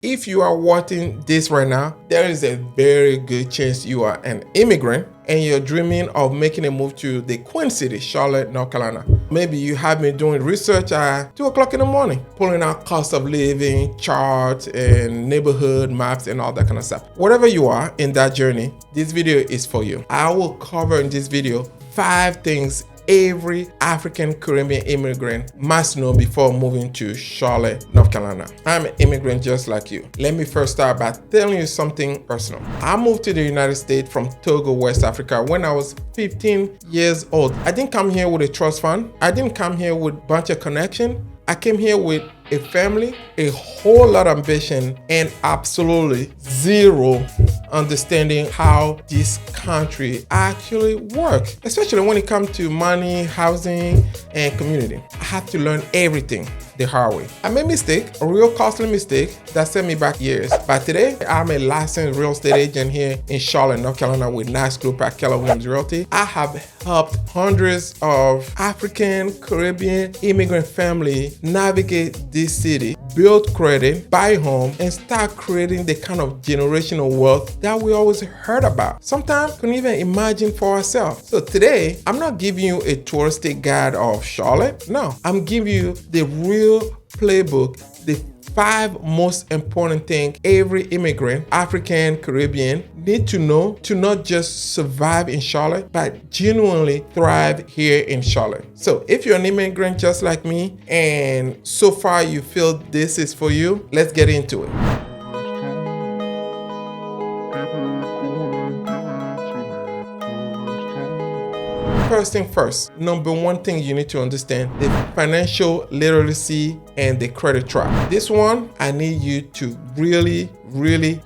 If you are watching this right now, there is a very good chance you are an immigrant and you're dreaming of making a move to the Queen City, Charlotte, North Carolina. Maybe you have been doing research at 2 o'clock in the morning, pulling out cost of living, charts, and neighborhood maps and all that kind of stuff. Whatever you are in that journey, this video is for you. I will cover in this video 5 things every African Caribbean immigrant must know before moving to Charlotte, North Carolina. I'm an immigrant just like you. Let me first start by telling you something personal. I moved to the United States from Togo, West Africa when I was 15 years old. I didn't come here with a trust fund. I didn't come here with a bunch of connection. I came here with a family, a whole lot of ambition, and absolutely zero understanding how this country actually works, especially when it comes to money, housing, and community. I had to learn everything the hard way. I made a mistake, a real costly mistake that set me back years. But today, I'm a licensed real estate agent here in Charlotte, North Carolina with KNAX Group at Keller Williams Realty. I have helped hundreds of African Caribbean immigrant families navigate this city, build credit, buy home, and start creating the kind of generational wealth that we always heard about. Sometimes we can even imagine for ourselves. So today, I'm not giving you a touristic guide of Charlotte. No, I'm giving you the real playbook, the 5 most important things every immigrant, African Caribbean, need to know to not just survive in Charlotte, but genuinely thrive here in Charlotte. So if you're an immigrant just like me, and so far you feel this is for you, let's get into it. First thing first, number 1 thing you need to understand, the financial literacy and the credit trap. This one, I need you to really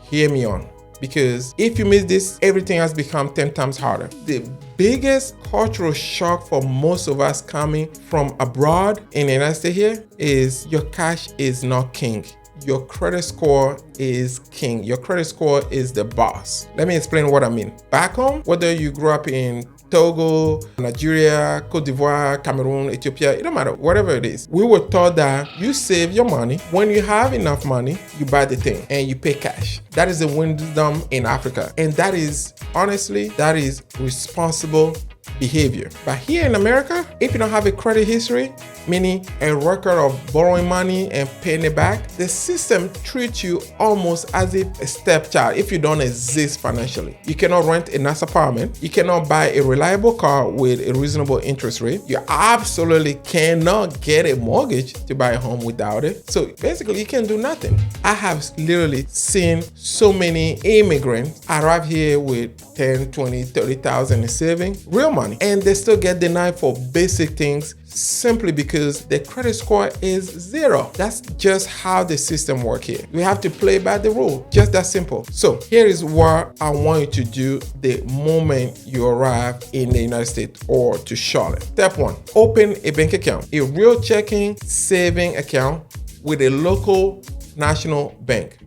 hear me on, because if you miss this, everything has become 10 times harder. The biggest cultural shock for most of us coming from abroad in the United States here is your cash is not king. Your credit score is king. Your credit score is the boss. Let me explain what I mean. Back home, whether you grew up in Togo, Nigeria, Cote d'Ivoire, Cameroon, Ethiopia, it don't matter, whatever it is. We were taught that you save your money. When you have enough money, you buy the thing and you pay cash. That is the wisdom in Africa. And that is, honestly, that is responsible behavior. But here in America, if you don't have a credit history, meaning a record of borrowing money and paying it back, the system treats you almost as if a stepchild if you don't exist financially. You cannot rent a nice apartment. You cannot buy a reliable car with a reasonable interest rate. You absolutely cannot get a mortgage to buy a home without it. So basically, you can do nothing. I have literally seen so many immigrants arrive here with 10, 20, 30,000 in savings, real money, and they still get denied for basic things simply because the credit score is 0. That's just how the system works here. We have to play by the rule, just that simple. So here is what I want you to do the moment you arrive in the United States or to Charlotte. Step 1, open a bank account, a real checking saving account with a local national bank.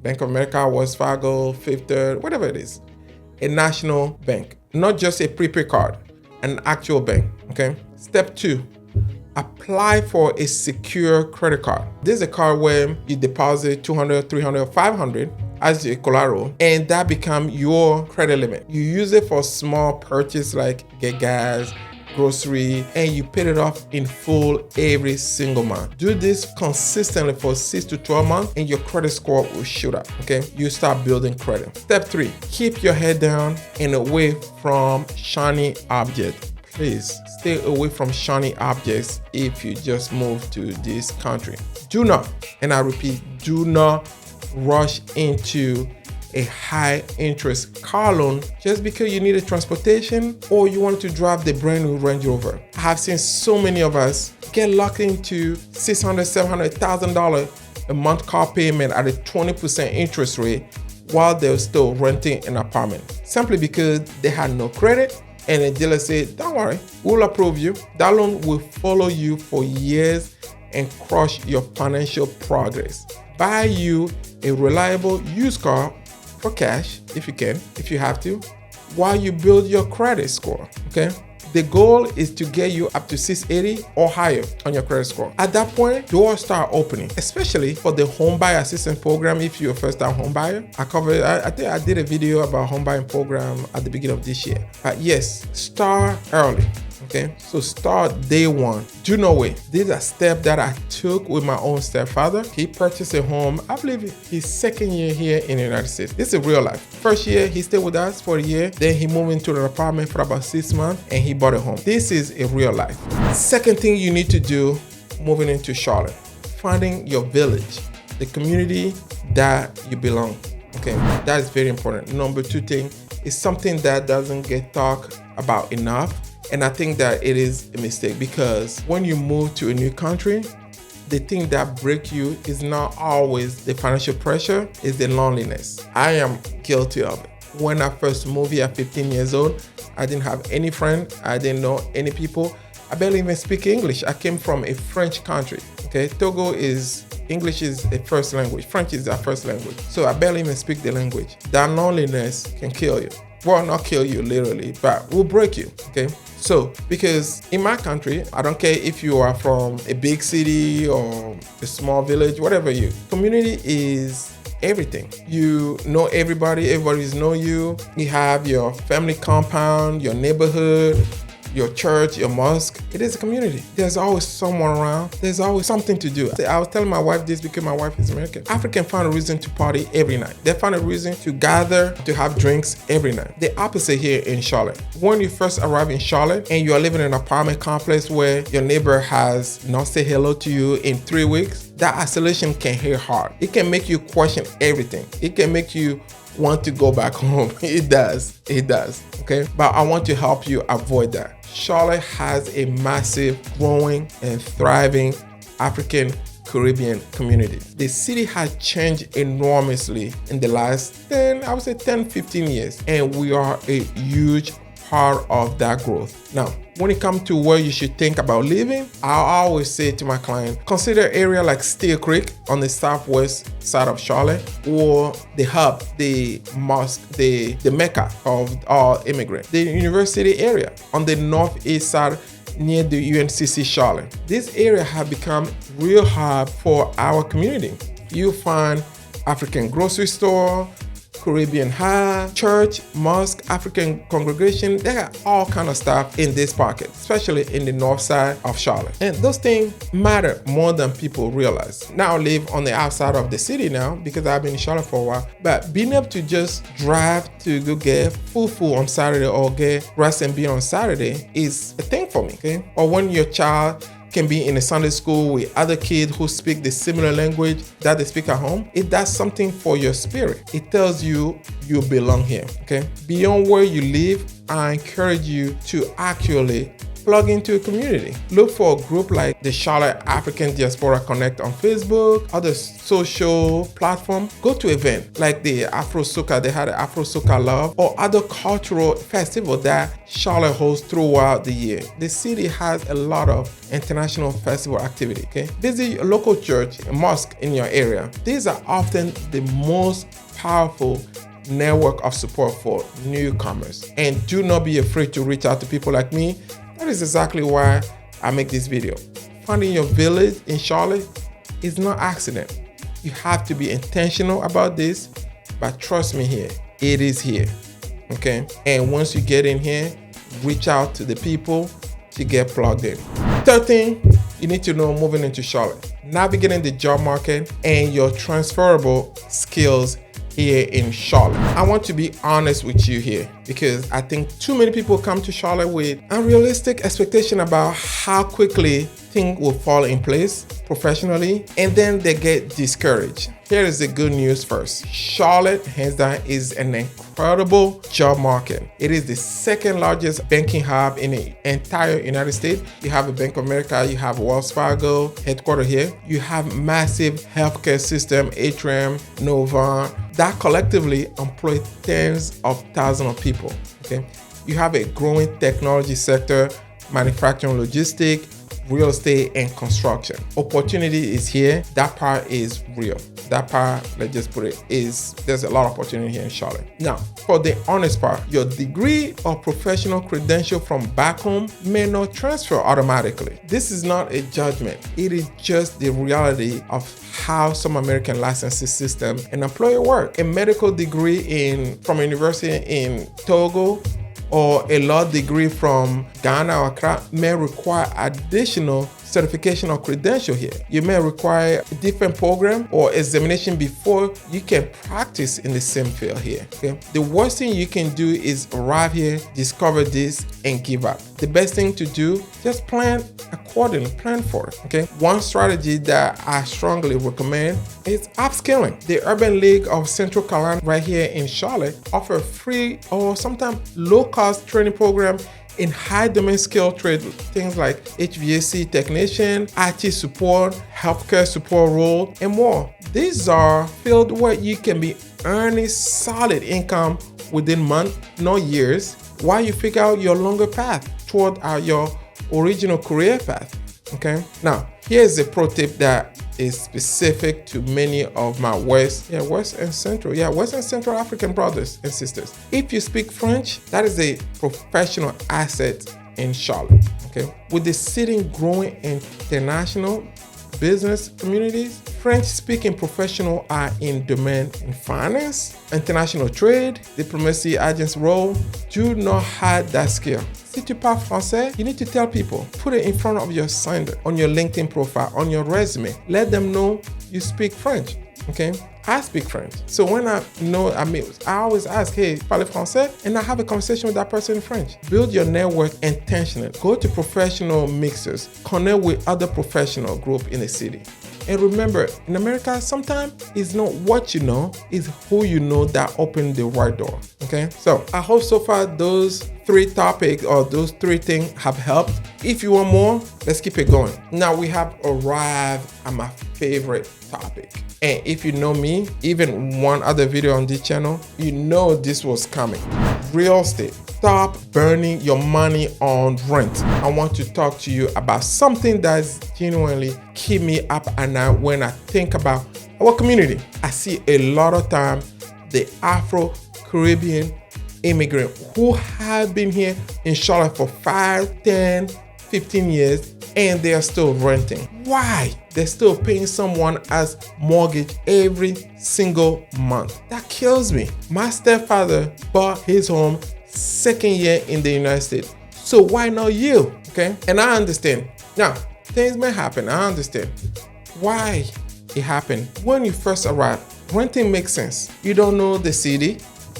Bank of America, Wells Fargo, Fifth Third, whatever it is. A national bank, not just a prepaid card, an actual bank, okay? Step 2, apply for a secure credit card. This is a card where you deposit $200, $300, $500 as a collateral, and that becomes your credit limit. You use it for small purchase like get gas, grocery, and you pay it off in full every single month. Do this consistently for 6 to 12 months and your credit score will shoot up, okay? You start building credit. Step 3, keep your head down and away from shiny objects. Please stay away from shiny objects if you just moved to this country. Do not, and I repeat, do not rush into a high interest car loan just because you need a transportation or you want to drive the brand new Range Rover. I have seen so many of us get locked into $600,000, $700,000 a month car payment at a 20% interest rate while they're still renting an apartment simply because they had no credit. And the dealer said, don't worry, we'll approve you. That loan will follow you for years and crush your financial progress. Buy you a reliable used car for cash, if you can, if you have to, while you build your credit score, okay? The goal is to get you up to 680 or higher on your credit score. At that point, doors start opening, especially for the home buyer assistance program. If you're a first-time home buyer, I think I did a video about home buying program at the beginning of this year. But yes, start early. Okay, so start day one. Do not wait. These are steps that I took with my own stepfather. He purchased a home, I believe his second year here in the United States. This is real life. First year, he stayed with us for a year. Then he moved into an apartment for about 6 months and he bought a home. This is a real life. Second thing you need to do moving into Charlotte, finding your village, the community that you belong. Okay, that is very important. Number two thing is something that doesn't get talked about enough. And I think that it is a mistake because when you move to a new country, the thing that breaks you is not always the financial pressure, it's the loneliness. I am guilty of it. When I first moved here at 15 years old, I didn't have any friends. I didn't know any people. I barely even speak English. I came from a French country. Okay, English is a first language. French is our first language. So I barely even speak the language. That loneliness can kill you. Well, not kill you literally, but will break you. Okay. So, because in my country, I don't care if you are from a big city or a small village, whatever community is everything. You know everybody's know you. You have your family compound, your neighborhood, your church, your mosque. It is a community. There's always someone around. There's always something to do. I was telling my wife this because my wife is American. Africans find a reason to party every night. They find a reason to gather, to have drinks every night. The opposite here in Charlotte. When you first arrive in Charlotte and you are living in an apartment complex where your neighbor has not said hello to you in 3 weeks, that isolation can hit hard. It can make you question everything. It can make you want to go back home. It does. Okay, but I want to help you avoid that. Charlotte has a massive, growing and thriving African Caribbean community. The city has changed enormously in the last 10, 15 years, and we are a huge part of that growth. Now, when it comes to where you should think about living, I always say to my client, consider area like Steel Creek on the southwest side of Charlotte, or the hub, the mosque, the Mecca of all immigrants, the university area on the northeast side near the UNCC Charlotte. This area has become real hub for our community. You find African grocery store, Caribbean high, church, mosque, African congregation. They got all kind of stuff in this pocket, especially in the north side of Charlotte. And those things matter more than people realize. Now I live on the outside of the city now because I've been in Charlotte for a while. But being able to just drive to go get food on Saturday or get rice and bean on Saturday is a thing for me. Okay? Or when your child can be in a Sunday school with other kids who speak the similar language that they speak at home, it does something for your spirit. It tells you you belong here, okay? Beyond where you live, I encourage you to actually plug into a community. Look for a group like the Charlotte African Diaspora Connect on Facebook, other social platform. Go to events like the Afro Soca, they had the Afro Soca Love, or other cultural festival that Charlotte hosts throughout the year. The city has a lot of international festival activity, okay? Visit a local church, a mosque in your area. These are often the most powerful network of support for newcomers. And do not be afraid to reach out to people like me. That is exactly why I make this video. Finding your village in Charlotte is not accident. You have to be intentional about this, but trust me here, it is here, okay? And once you get in here, reach out to the people to get plugged in. Third thing you need to know moving into Charlotte, navigating the job market and your transferable skills here in Charlotte. I want to be honest with you here because I think too many people come to Charlotte with unrealistic expectation about how quickly things will fall in place professionally, and then they get discouraged. Here is the good news first. Charlotte, hands down, is an incredible job market. It is the second largest banking hub in the entire United States. You have a Bank of America, you have Wells Fargo, headquartered here. You have massive healthcare system, Atrium, Nova, that collectively employ tens of thousands of people, okay? You have a growing technology sector, manufacturing, logistics, real estate and construction. Opportunity is here. That part is real. That part, let's just put it, there's a lot of opportunity here in Charlotte. Now, for the honest part, your degree or professional credential from back home may not transfer automatically. This is not a judgment. It is just the reality of how some American licensing system and employer work. A medical degree from a university in Togo or a law degree from Ghana or Accra may require additional certification or credential here. You may require a different program or examination before you can practice in the same field here. Okay? The worst thing you can do is arrive here, discover this, and give up. The best thing to do, just plan accordingly, plan for it. Okay? One strategy that I strongly recommend is upskilling. The Urban League of Central Carolina right here in Charlotte offer free or sometimes low-cost training program in high domain skill trade, things like HVAC technician, IT support, healthcare support role, and more. These are fields where you can be earning solid income within months, not years, while you figure out your longer path toward your original career path. Okay. Now, here's a pro tip that is specific to many of my West and Central African brothers and sisters. If you speak French, that is a professional asset in Charlotte. Okay. With the city growing international business communities, French-speaking professionals are in demand in finance, international trade, diplomacy, agents role. Do not hide that skill. Si tu parles français, you need to tell people. Put it in front of your sign on your LinkedIn profile, on your resume. Let them know you speak French. Okay? I speak French. So when I always ask, hey, parlez français? And I have a conversation with that person in French. Build your network intentionally. Go to professional mixers. Connect with other professional groups in the city. And remember, in America, sometimes it's not what you know, it's who you know that opened the right door. Okay? So I hope so far those 3 topics or those 3 things have helped. If you want more, let's keep it going. Now we have arrived at my favorite topic. And if you know me, even one other video on this channel, you know this was coming. Real estate. Stop burning your money on rent. I want to talk to you about something that's genuinely keep me up at night when I think about our community. I see a lot of time the Afro-Caribbean immigrant who have been here in Charlotte for 5, 10, 15 years and they are still renting. Why? They're still paying someone as mortgage every single month. That kills me. My stepfather bought his home 2nd year in the United States. So why not you? Okay? And I understand. Now, things may happen. I understand. Why it happened? When you first arrive, renting makes sense. You don't know the city.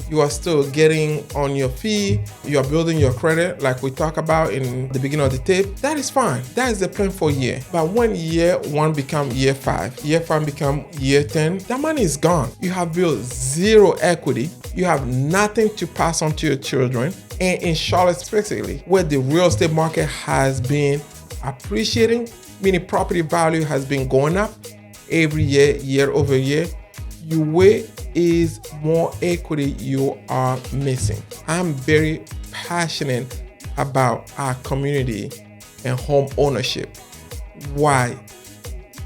You are still getting on your feet. You are building your credit like we talked about in the beginning of the tape. That is fine. That is the plan for a year. But when year 1 become year 5, year 5 become year 10, that money is gone. You have built 0 equity. You have nothing to pass on to your children. And in Charlotte specifically, where the real estate market has been appreciating, meaning property value has been going up every year, year over year, your way is more equity you are missing. I'm very passionate about our community and home ownership. Why?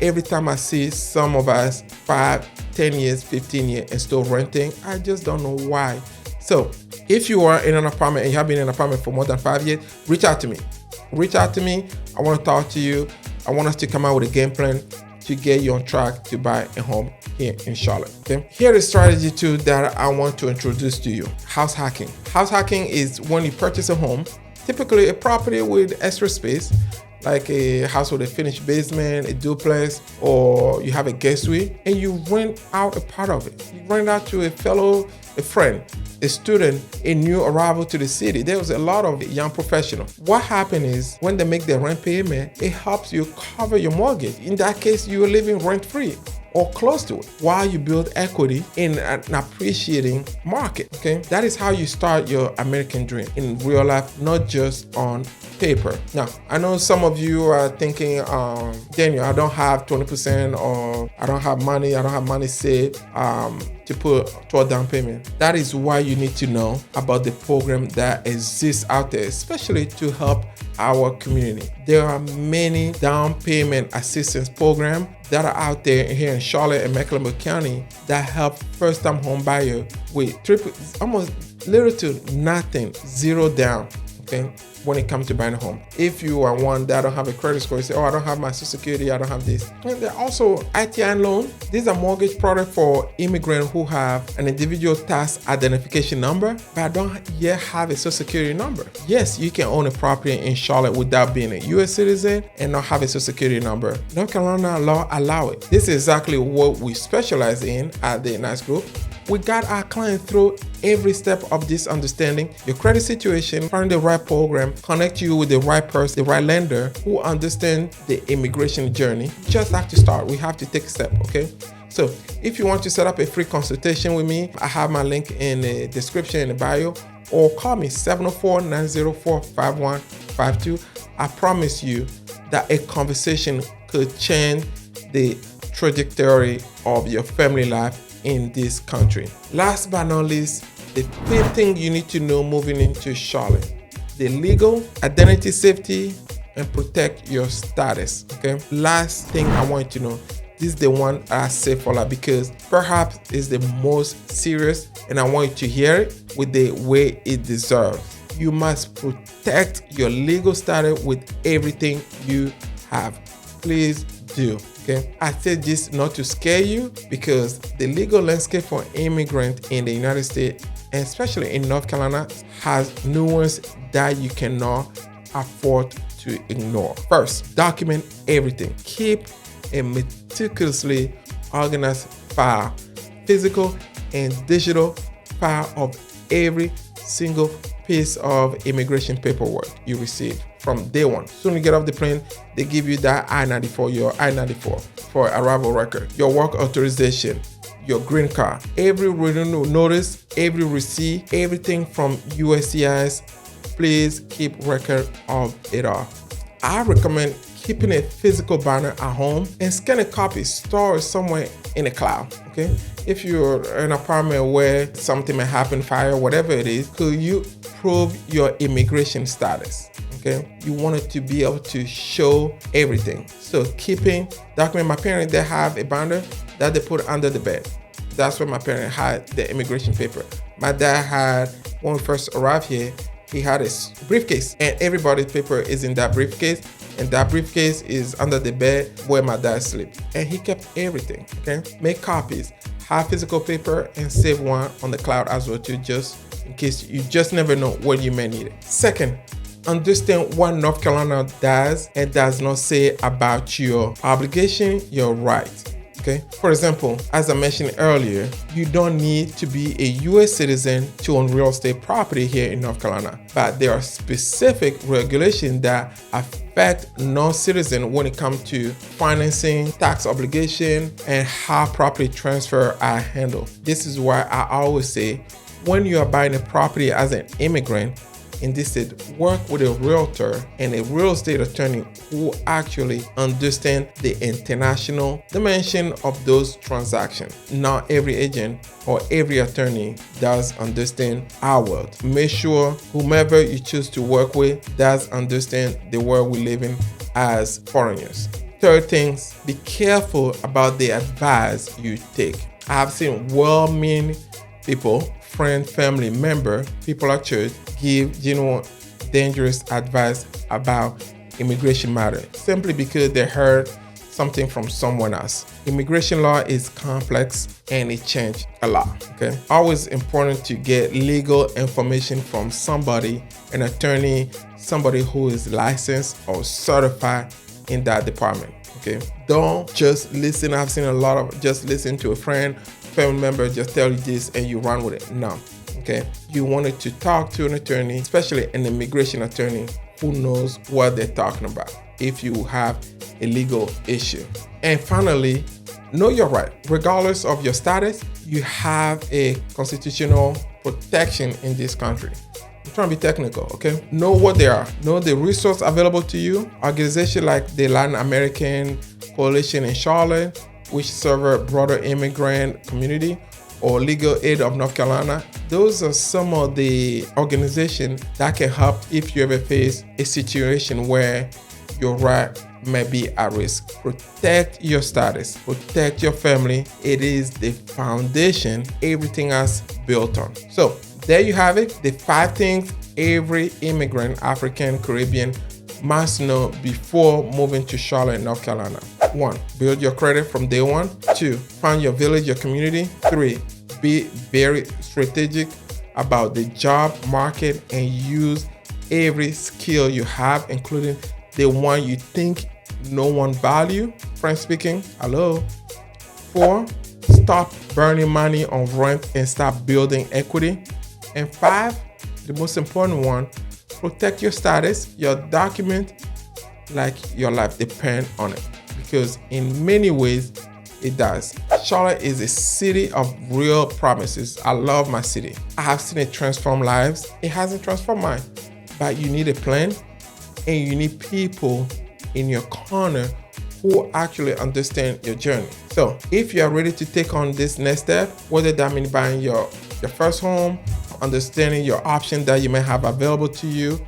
Every time I see some of us 5, 10 years, 15 years and still renting, I just don't know why. So if you are in an apartment and you have been in an apartment for more than 5 years, reach out to me. Reach out to me. I want to talk to you. I want us to come out with a game plan to get you on track to buy a home here in Charlotte. Okay? Here is strategy 2 that I want to introduce to you. House hacking. House hacking is when you purchase a home, typically a property with extra space, like a house with a finished basement, a duplex, or you have a guest suite, and you rent out a part of it. You rent out to a friend, a student, a new arrival to the city. There was a lot of young professionals. What happened is when they make their rent payment, it helps you cover your mortgage. In that case, you are living rent-free or close to it while you build equity in an appreciating market. Okay, that is how you start your American dream in real life, not just on paper. Now, I know some of you are thinking, Daniel, I don't have 20% or I don't have money saved to put toward down payment. That is why you need to know about the program that exists out there, especially to help our community. There are many down payment assistance programs that are out there here in Charlotte and Mecklenburg County that help first-time home buyer with almost little to nothing, zero down, okay, when it comes to buying a home. If you are one that don't have a credit score, you say, oh, I don't have my Social Security, I don't have this. And there are also ITI loan. These are mortgage products for immigrants who have an individual tax identification number, but don't yet have a Social Security number. Yes, you can own a property in Charlotte without being a U.S. citizen and not have a Social Security number. North Carolina law allow it. This is exactly what we specialize in at the KNAX Group. We got our client through every step of this understanding your credit situation, find the right program, connect you with the right person, the right lender who understands the immigration journey. You just have to start. We have to take a step, okay? So if you want to set up a free consultation with me, I have my link in the description in the bio, or call me 704-904-5152. I promise you that a conversation could change the trajectory of your family life in this country. Last but not least, the fifth thing you need to know moving into Charlotte: the legal, identity, safety, and protect your status. Okay. Last thing I want you to know. This is the one I say for life because perhaps it's the most serious, and I want you to hear it with the way it deserves. You must protect your legal status with everything you have. Please do. Okay. I say this not to scare you because the legal landscape for immigrants in the United States, and especially in North Carolina, has nuance that you cannot afford to ignore. First, document everything. Keep a meticulously organized file, physical and digital file of every single piece of immigration paperwork you receive from day one. Soon you get off the plane, they give you that I-94, your I-94 for arrival record, your work authorization, your green card, every renewal notice, every receipt, everything from USCIS. Please keep record of it all. I recommend keeping a physical binder at home and scan a copy, store it somewhere in the cloud. Okay. If you're in an apartment where something may happen, fire, whatever it is, could you prove your immigration status? Okay. You want it to be able to show everything. So document. My parents, they have a binder that they put under the bed. That's where my parents had the immigration paper. My dad had, when we first arrived here, he had a briefcase, and everybody's paper is in that briefcase, and that briefcase is under the bed where my dad slept. And he kept everything. Okay, make copies, have physical paper, and save one on the cloud as well too, just in case you just never know when you may need it. Second, understand what North Carolina does and does not say about your obligation, your right. Okay. For example, as I mentioned earlier, you don't need to be a U.S. citizen to own real estate property here in North Carolina, but there are specific regulations that affect non-citizens when it comes to financing, tax obligation, and how property transfer are handled. This is why I always say, when you are buying a property as an immigrant in this state, work with a realtor and a real estate attorney who actually understand the international dimension of those transactions. Not every agent or every attorney does understand our world. Make sure whomever you choose to work with does understand the world we live in as foreigners. Third things, be careful about the advice you take. I have seen well-meaning people, friend, family member, people at church, give genuine dangerous advice about immigration matter simply because they heard something from someone else. Immigration law is complex and it changed a lot. Okay, always important to get legal information from somebody, an attorney, somebody who is licensed or certified in that department. Okay, don't just listen. I've seen a lot of just listen to a friend, family member just tell you this and you run with it. No. Okay, you wanted to talk to an attorney, especially an immigration attorney who knows what they're talking about if you have a legal issue. And finally, know your right. Regardless of your status, you have a constitutional protection in this country. I'm trying to be technical, okay? Know what they are. Know the resource available to you. Organizations like the Latin American Coalition in Charlotte, which serve a broader immigrant community, or Legal Aid of North Carolina. Those are some of the organizations that can help if you ever face a situation where your right may be at risk. Protect your status, protect your family. It is the foundation everything else built on. So there you have it, the 5 things every immigrant, African, Caribbean must know before moving to Charlotte, North Carolina. 1. Build your credit from day 1. 2. Find your village, your community. 3. Be very strategic about the job market and use every skill you have, including the one you think no one value. French speaking, hello. 4. Stop burning money on rent and start building equity. And 5, the most important one, protect your status, your document, like your life depend on it, because in many ways it does. Charlotte is a city of real promises. I love my city. I have seen it transform lives. It hasn't transformed mine, but you need a plan and you need people in your corner who actually understand your journey. So if you are ready to take on this next step, whether that means buying your first home, understanding your options that you may have available to you,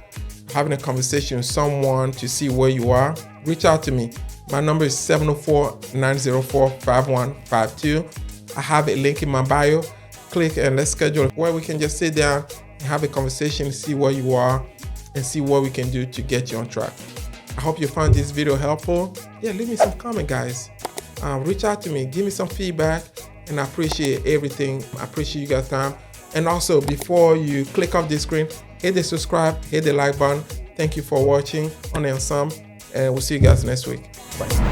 having a conversation with someone to see where you are, reach out to me. My number is 704-904-5152. I have a link in my bio. Click and let's schedule where we can just sit down and have a conversation, see where you are, and see what we can do to get you on track. I hope you found this video helpful. Yeah, leave me some comment, guys. Reach out to me, give me some feedback, and I appreciate everything. I appreciate you guys' time. And also, before you click off this screen, hit the subscribe, hit the like button. Thank you for watching on Ensemble, and we'll see you guys next week. Bye.